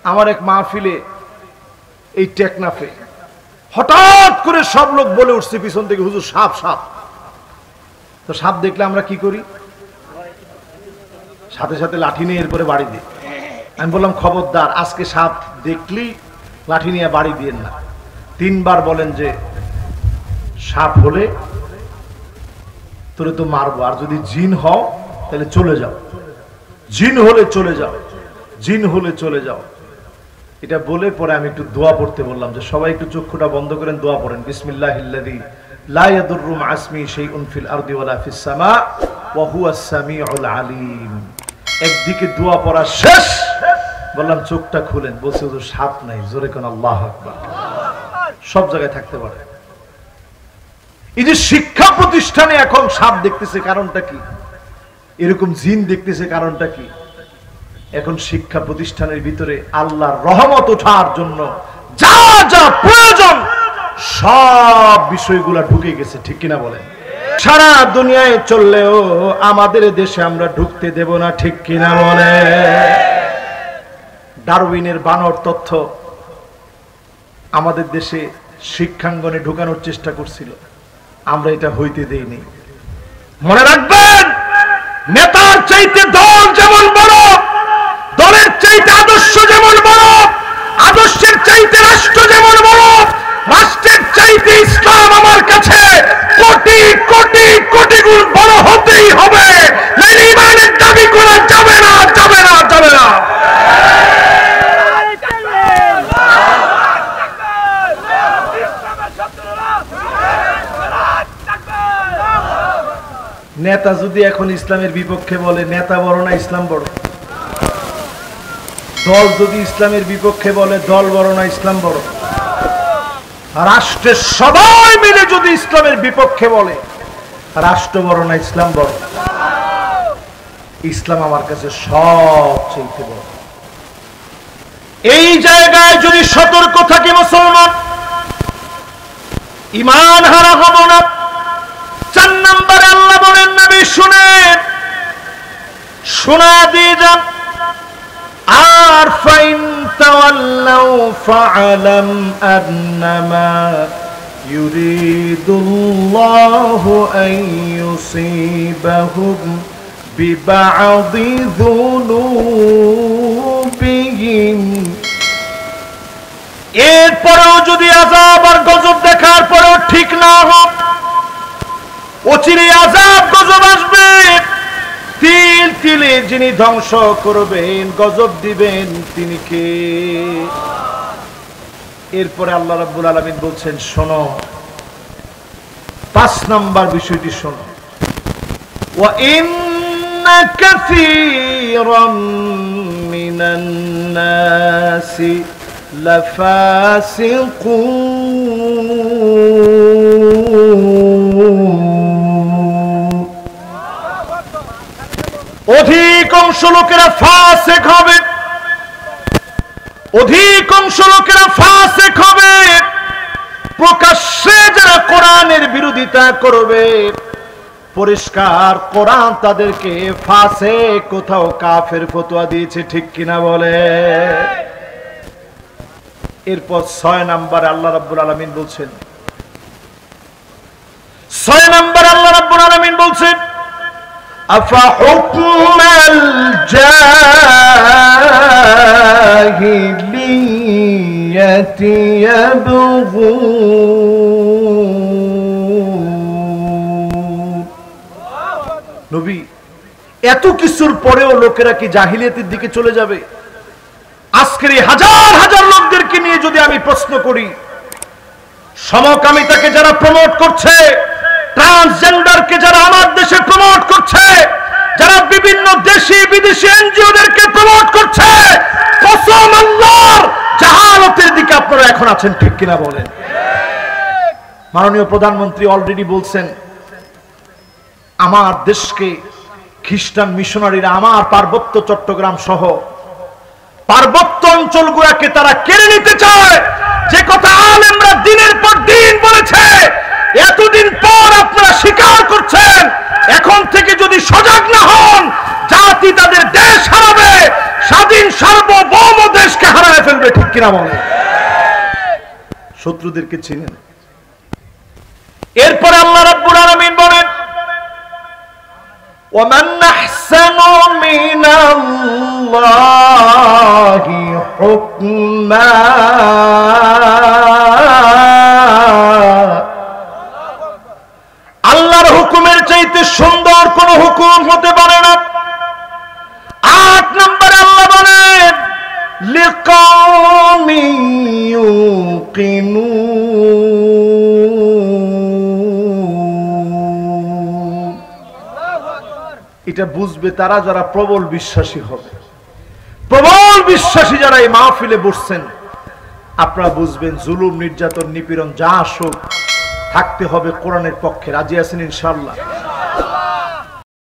আমার এক মাহফিলে এই টেকনাফে হঠাৎ করে সব লোক বলে উঠছে পিছন থেকে, হুজুর সাপ সাপ। তো সাপ দেখলে আমরা কি করি, সাথে সাথে লাঠি নিয়ে এরপরে বাড়ি দিই। আমি বললাম খবরদার, আজকে সাপ দেখলি লাঠি নিয়ে বাড়ি দিয়েন না। 3 বার বলেন যে সাপ হলে তোরে তো মারবো, আর যদি জিন হও তাহলে চলে যাও, জিন হলে চলে যাও, জিন হলে চলে যাও। এটা বলে পরে আমি একটু দোয়া পড়তে বললাম যে সবাই একটু চক্ষুটা বন্ধ করেন, দোয়া পড়েন। বিসমিল্লাহিল্লাযী লা ইয়াদুররু মা ইসমিহি শাইউন ফিল আরদি ওয়ালা ফিস সামা ওয়া হুয়াস সামিউল আলিম। একদিকে দোয়া পড়া শেষ, বললাম চোখটা খুলেন, বলছে হুজুর সাপ নাই। জোরে কোন আল্লাহু আকবার। সব জায়গায় থাকতে পারে। এই যে শিক্ষা প্রতিষ্ঠানে এখন সাপ দেখতেছে, কারণটা কি? এরকম জিন দেখতেছে, কারণটা কি? এখন শিক্ষা প্রতিষ্ঠানের ভিতরে আল্লাহর রহমত ওঠার জন্য যা যা প্রয়োজন সব বিষয়গুলা ঢুকে গেছে, ঠিক কিনা বলেন? সারা দুনিয়ায় চললেও আমাদের দেশে আমরা ঢুকতে দেব না, ঠিক কিনা বলে? ডারউইনের বানর তথ্য আমাদের দেশে শিক্ষাঙ্গনে ঢুকানোর চেষ্টা করছিল, আমরা এটা হইতে দেইনি। মনে রাখবেন, নেতার চাইতে দল যেমন বড়, দলের চাইতে আদর্শ যেমন বড়, আদর্শের চাইতে রাষ্ট্র যেমন বড়, রাষ্ট্রের চাইতে ইসলাম আমার কাছে কোটি কোটি কোটি গুণ বড় হতেই হবে। ইমানের দাবি করা যাবে না, যাবে না, যাবে না। নেতা যদি এখন ইসলামের বিপক্ষে বলে, নেতা বড় না ইসলাম বড়? দল যদি ইসলামের বিপক্ষে বলে, দল বড় না ইসলাম বড়? রাষ্ট্রের সবাই মিলে যদি ইসলামের বিপক্ষে বলে, রাষ্ট্র বড় না ইসলাম বড়? ইসলাম আমার কাছে সবচেয়ে বড়। এই জায়গায় যদি সতর্ক থাকে মুসলমান, ঈমান হারা হব না। 4 নম্বরে আল্লাহ বলেন, নবী শুনেন, শোনা দিয়ে যান। আর ফাইন তাওয়াল্লাউ ফাআলাম আন্নামা ইউরিদুল্লাহু আন ইউসিবাহুম বিবা'দি যুনুবিহিম। এরপরেও যদি আযাব আর গজব দেখার পরেও ঠিক না হয়, অচিরে আযাব গজব আসবে। তিল তিলে যিনি ধ্বংস করবেন, গজব দিবেন, তিনি কে? এরপরে আল্লাহ রাব্বুল আলামিন বলছেন, শোনো, 5 নাম্বার বিষয়টি শোনো। ওয়া ইন্না কাসীরাম মিনান নাসি লাফাসিকুন। অধিকাংশ লোকেরা ফাসিক হবে, অধিকাংশ লোকেরা ফাসিক হবে। প্রকাশ্যে যারা কোরআনের বিরোধিতা করবে, পরিষ্কার কোরআন তাদেরকে ফাসিক, কোথাও কাফের ফতোয়া দিয়েছে, ঠিক কিনা বলে? এরপর 6 নম্বরে আল্লাহ রাব্বুল আলামিন বলছেন, 6 নম্বরে আল্লাহ রাব্বুল আলামিন বলছেন, أفحكم الجاهلية يبغون। নবী, এত কিছুর পরেও লোকেরা কি জাহিলিয়াতের দিকে চলে যাবে? আজকের এই হাজার হাজার লোকদেরকে নিয়ে যদি আমি প্রশ্ন করি, সমকামিতাকে যারা প্রমোট করছে, ট্রান্সজেন্ডারকে যারা আমার দেশে প্রমোট করছে, যারা বিভিন্ন দেশি বিদেশি এনজিওদেরকে প্রমোট করছে, কসম আল্লাহর, জাহালতের দিকে আপনারা এখন আছেন, ঠিক কিনা বলেন? মাননীয় প্রধানমন্ত্রী অলরেডি বলছেন, আমার দেশকে খ্রিস্টান মিশনারিরা আমার পার্বত্য চট্টগ্রাম সহ পার্বত্য অঞ্চলগুলোকে তারা কেড়ে নিতে চায়। যে কথা আলেমরা দিনের পর দিন বলেছে, এতদিন পর আপনারা স্বীকার করছেন। এখন থেকে যদি সজাগ না হন, জাতি তাদের দেশ হারাবে, স্বাধীন সার্বভৌম দেশকে হারায় কিনা বলেন? শত্রুদেরকে চিনেন। এরপরে আল্লাহ রাব্বুল আলামিন বলেন ومن أحسن من الله حكما আল্লাহর হুকুমের চাইতে সুন্দর কোন হুকুম হতে পারে না। 8 নম্বরে আল্লাহ বলেন লিকাওমি ইউকিনুন, এটা বুঝবে তারা যারা প্রবল বিশ্বাসী হবে। প্রবল বিশ্বাসী যারা এই মাহফিলে বসছেন, আপনারা বুঝবেন জুলুম, নির্যাতন, নিপীড়ন যা আসুক থাকতে হবে কোরআনের পক্ষে। রাজি আছেন ইনশাআল্লাহ?